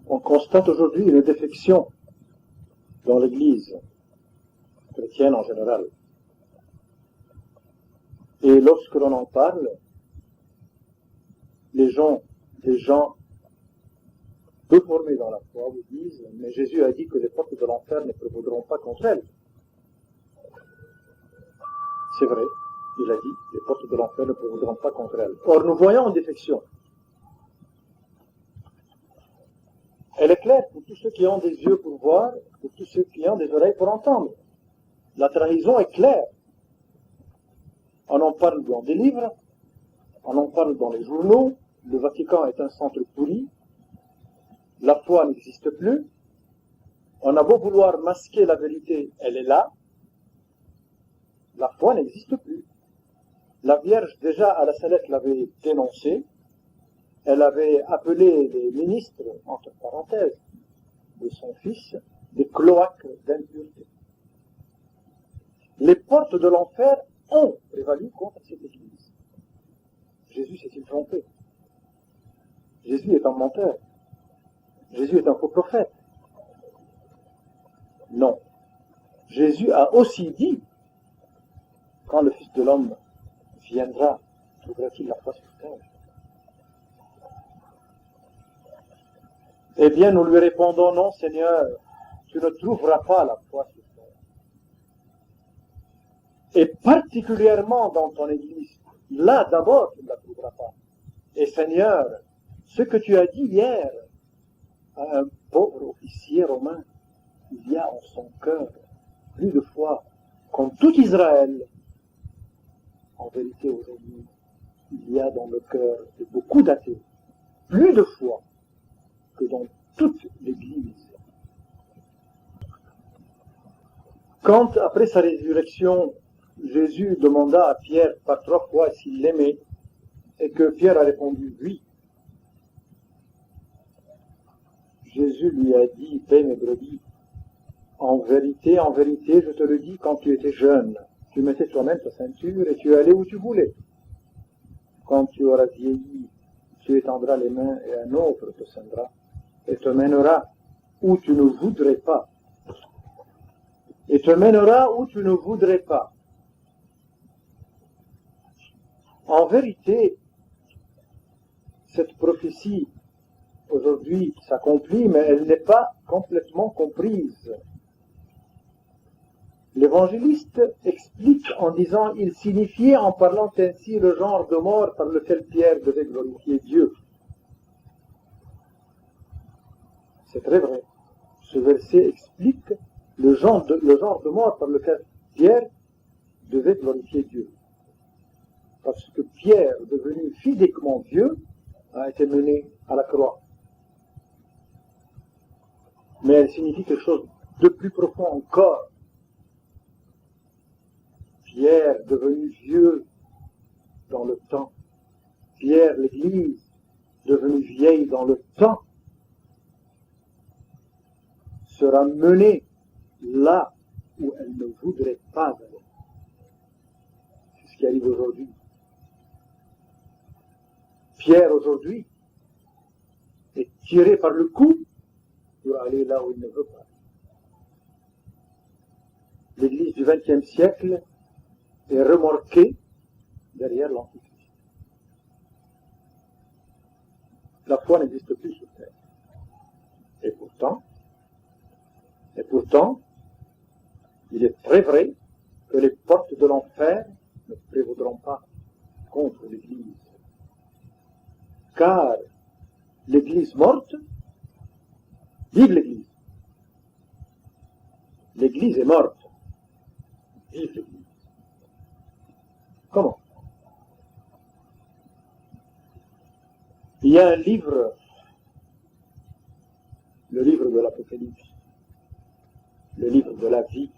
On constate aujourd'hui une défection dans l'Église chrétienne en général. Et lorsque l'on en parle, les gens peu formés dans la foi vous disent « Mais Jésus a dit que les portes de l'enfer ne prévaudront pas contre elles. » C'est vrai, il a dit « Les portes de l'enfer ne prévaudront pas contre elles. » Or, nous voyons une défection. Elle est claire pour tous ceux qui ont des yeux pour voir, pour tous ceux qui ont des oreilles pour entendre. La trahison est claire. On en parle dans des livres, on en parle dans les journaux, le Vatican est un centre pourri, la foi n'existe plus, on a beau vouloir masquer la vérité, elle est là, la foi n'existe plus. La Vierge, déjà à la Salette, l'avait dénoncé, elle avait appelé les ministres, entre parenthèses, de son fils, des cloaques d'impureté. Les portes de l'enfer ont prévalu contre cette Église. Jésus s'est-il trompé? Jésus est un menteur. Jésus est un faux prophète. Non. Jésus a aussi dit, quand le Fils de l'homme viendra, trouvera-t-il la foi sur terre? Eh bien, nous lui répondons, non, Seigneur, tu ne trouveras pas la foi sur terre. Et particulièrement dans ton Église, là d'abord, tu ne la trouveras pas. Et Seigneur, ce que tu as dit hier à un pauvre officier romain, il y a en son cœur plus de foi qu'en tout Israël. En vérité, aujourd'hui, il y a dans le cœur de beaucoup d'athées plus de foi que dans toute l'Église. Quand, après sa résurrection, Jésus demanda à Pierre par 3 fois s'il l'aimait, et que Pierre a répondu oui, Jésus lui a dit, paix mes brebis, en vérité, je te le dis, quand tu étais jeune, tu mettais toi-même ta ceinture et tu allais où tu voulais. Quand tu auras vieilli, tu étendras les mains et un autre te ceindra et te mènera où tu ne voudrais pas. Et te mènera où tu ne voudrais pas. En vérité, cette prophétie aujourd'hui s'accomplit, mais elle n'est pas complètement comprise. L'évangéliste explique en disant « Il signifiait en parlant ainsi le genre de mort par lequel Pierre devait glorifier Dieu. » C'est très vrai. Ce verset explique le genre de mort par lequel Pierre devait glorifier Dieu. Parce que Pierre, devenu physiquement Dieu, a été mené à la croix. Mais elle signifie quelque chose de plus profond encore. Pierre, devenu vieux dans le temps. Pierre, l'Église, devenue vieille dans le temps, sera menée là où elle ne voudrait pas aller. C'est ce qui arrive aujourd'hui. Pierre, aujourd'hui, est tiré par le cou pour aller là où il ne veut pas. L'Église du XXe siècle est remorquée derrière l'Antichrist. La foi n'existe plus sur terre. Et pourtant, il est très vrai que les portes de l'enfer ne prévaudront pas contre l'Église. Car l'Église morte, vive l'Église. L'Église est morte, vive l'Église. Comment? Il y a un livre, le livre de l'Apocalypse, le livre de la vie,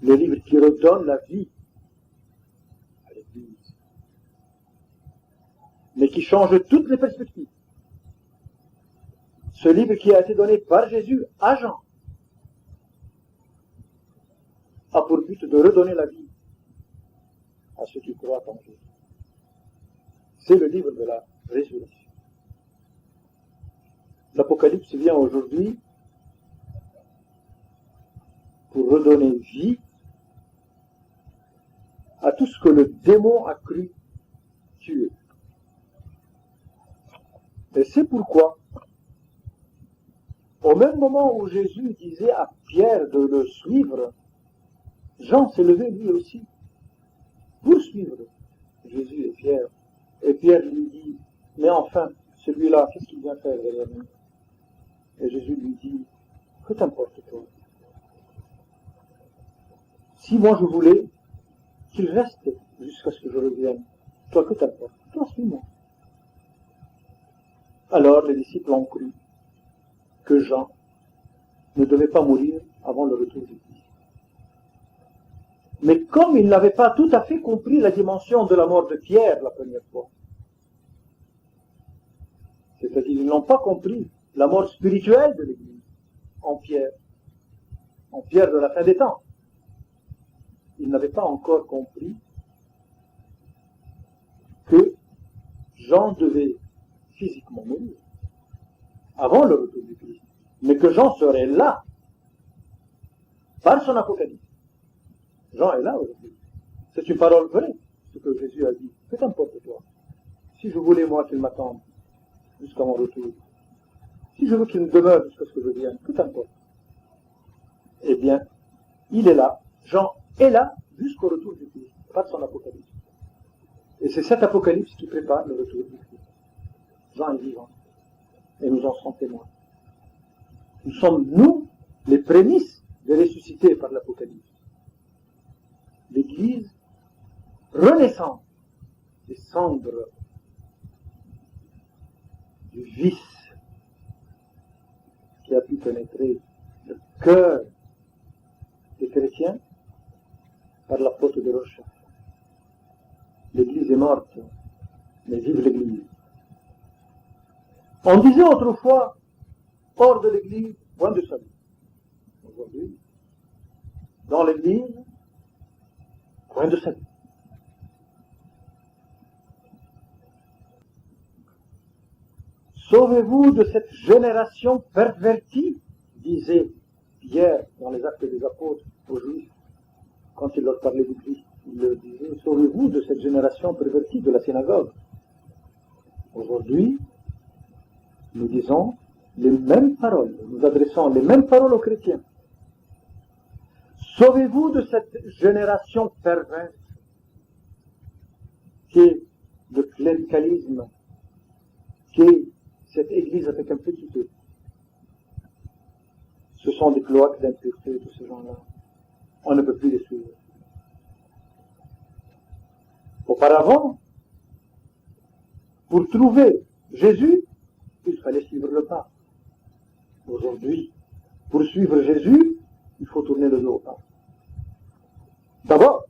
le livre qui redonne la vie à l'Église, mais qui change toutes les perspectives. Ce livre qui a été donné par Jésus à Jean a pour but de redonner la vie à ceux qui croient en Jésus. C'est le livre de la résurrection. l'Apocalypse vient aujourd'hui pour redonner vie à tout ce que le démon a cru tuer. Et c'est pourquoi, au même moment où Jésus disait à Pierre de le suivre, Jean s'est levé lui aussi pour suivre Jésus et Pierre. Et Pierre lui dit, mais enfin, celui-là, qu'est-ce qu'il vient faire derrière nous? Et Jésus lui dit, que t'importe toi? Si moi je voulais qu'il reste jusqu'à ce que je revienne, toi que t'importe? Toi suis-moi. Alors les disciples ont cru que Jean ne devait pas mourir avant le retour du Christ. Mais comme ils n'avaient pas tout à fait compris la dimension de la mort de Pierre la première fois, c'est-à-dire qu'ils n'ont pas compris la mort spirituelle de l'Église en Pierre de la fin des temps, ils n'avaient pas encore compris que Jean devait physiquement mourir avant le retour du Christ, mais que Jean serait là par son apocalypse. Jean est là aujourd'hui. C'est une parole vraie, ce que Jésus a dit. Que t'importe toi? Si je voulais moi qu'il m'attende jusqu'à mon retour, si je veux qu'il me demeure jusqu'à ce que je vienne, que t'importe? Eh bien, il est là, Jean est là jusqu'au retour du Christ, par son apocalypse. Et c'est cet apocalypse qui prépare le retour du Christ. Jean est vivant. Et nous en sommes témoins. Nous sommes, nous, les prémices de ressuscités par l'Apocalypse. L'Église renaissante des cendres du vice qui a pu pénétrer le cœur des chrétiens par la faute de leur chair. L'Église est morte, mais vive l'Église. On disait autrefois, hors de l'Église, point de salut. Aujourd'hui, dans l'Église, point de salut. Sauvez-vous de cette génération pervertie, disait Pierre dans les Actes des Apôtres aux Juifs, quand il leur parlait du Christ. Il leur disait, sauvez-vous de cette génération pervertie de la synagogue. Aujourd'hui, nous disons les mêmes paroles, nous adressons les mêmes paroles aux chrétiens. Sauvez-vous de cette génération perverse qui est le cléricalisme, qui est cette église avec un petit e. Ce sont des cloaques d'impureté de ces gens-là. On ne peut plus les suivre. Auparavant, pour trouver Jésus, il fallait suivre le pape. Aujourd'hui, pour suivre Jésus, il faut tourner le dos au pape. D'abord,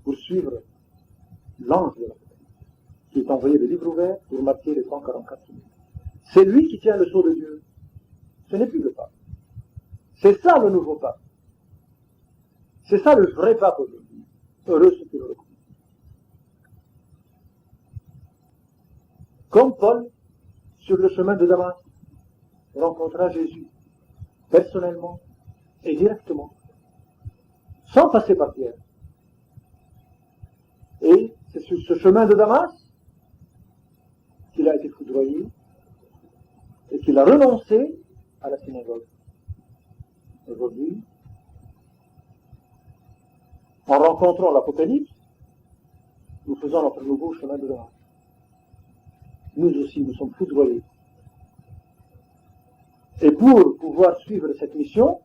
pour suivre l'ange de la qui est envoyé le livre ouvert pour marquer les 144 minutes. C'est lui qui tient le sceau de Dieu. Ce n'est plus le pape. C'est ça le nouveau pape. C'est ça le vrai pape aujourd'hui. Heureux ceux qui le reconnaissent. Comme Paul, sur le chemin de Damas, rencontra Jésus, personnellement et directement, sans passer par Pierre. Et c'est sur ce chemin de Damas qu'il a été foudroyé et qu'il a renoncé à la synagogue. Aujourd'hui, en rencontrant l'Apocalypse, nous faisons notre nouveau chemin de Damas. Nous aussi, nous sommes foudroyés. Et pour pouvoir suivre cette mission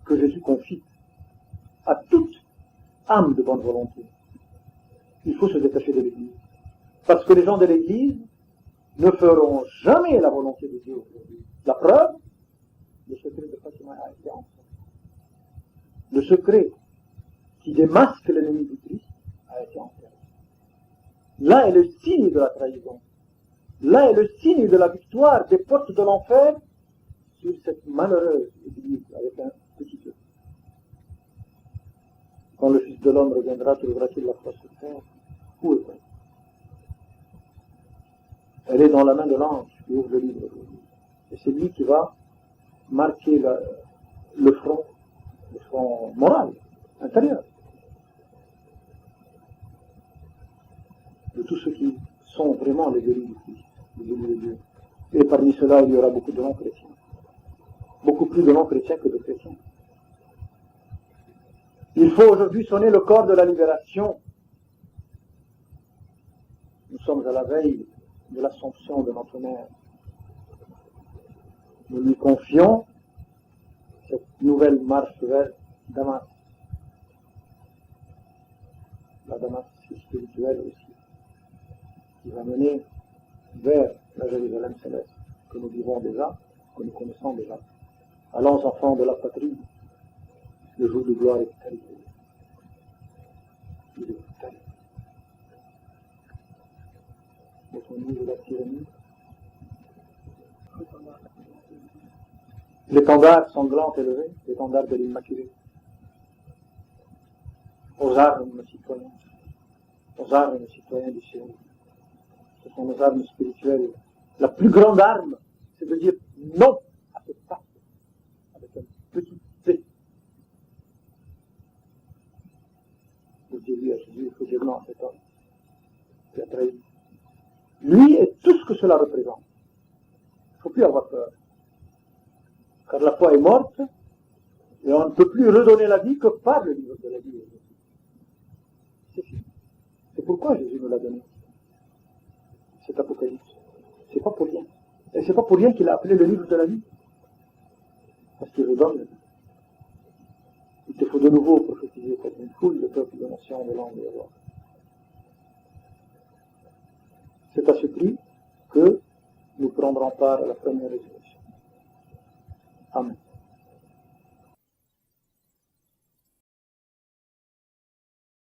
que Jésus confie à toute âme de bonne volonté, il faut se détacher de l'Église. Parce que les gens de l'Église ne feront jamais la volonté de Dieu aujourd'hui. La preuve, le secret de Fatima a été enseigné. Le secret qui démasque l'ennemi du Christ a été enseigné. Là est le signe de la trahison. Là est le signe de la victoire des portes de l'enfer sur cette malheureuse Église avec un petit e. Quand le Fils de l'homme reviendra, trouvera-t-il la foi sur terre? Où est-elle? Elle est dans la main de l'ange qui ouvre le livre. Et c'est lui qui va marquer le front moral, intérieur, de tous ceux qui sont vraiment les élus du Christ, les élus de Dieu. Et parmi ceux-là, il y aura beaucoup de non-chrétiens. Beaucoup plus de non-chrétiens que de chrétiens. Il faut aujourd'hui sonner le corps de la libération. Nous sommes à la veille de l'assomption de notre mère. Nous lui confions cette nouvelle marche vers Damas. La Damas spirituelle aussi, qui va mener vers la Jérusalem céleste, que nous vivons déjà, que nous connaissons déjà. Allons, enfants de la patrie, le jour de gloire est arrivé. Il est arrivé. Au de la tyrannie, l'étendard sanglant élevé, l'étendard de l'Immaculée. Aux armes, citoyens. Aux armes, citoyens du ciel. Ce sont nos armes spirituelles. La plus grande arme, c'est de dire non à ce pacte avec un petit T. Vous dites à Jésus, il faut dire non à cet homme qui a trahi. Lui et tout ce que cela représente. Il ne faut plus avoir peur. Car la foi est morte, et on ne peut plus redonner la vie que par le livre de la vie. C'est fini. C'est pourquoi Jésus nous l'a donné. Cet Apocalypse. C'est pas pour rien. Et c'est pas pour rien qu'il a appelé le livre de la vie. Parce qu'il redonne la vie. Il te faut de nouveau prophétiser comme une foule de peuples, de nations, de langues et de voix. C'est à ce prix que nous prendrons part à la première résurrection. Amen.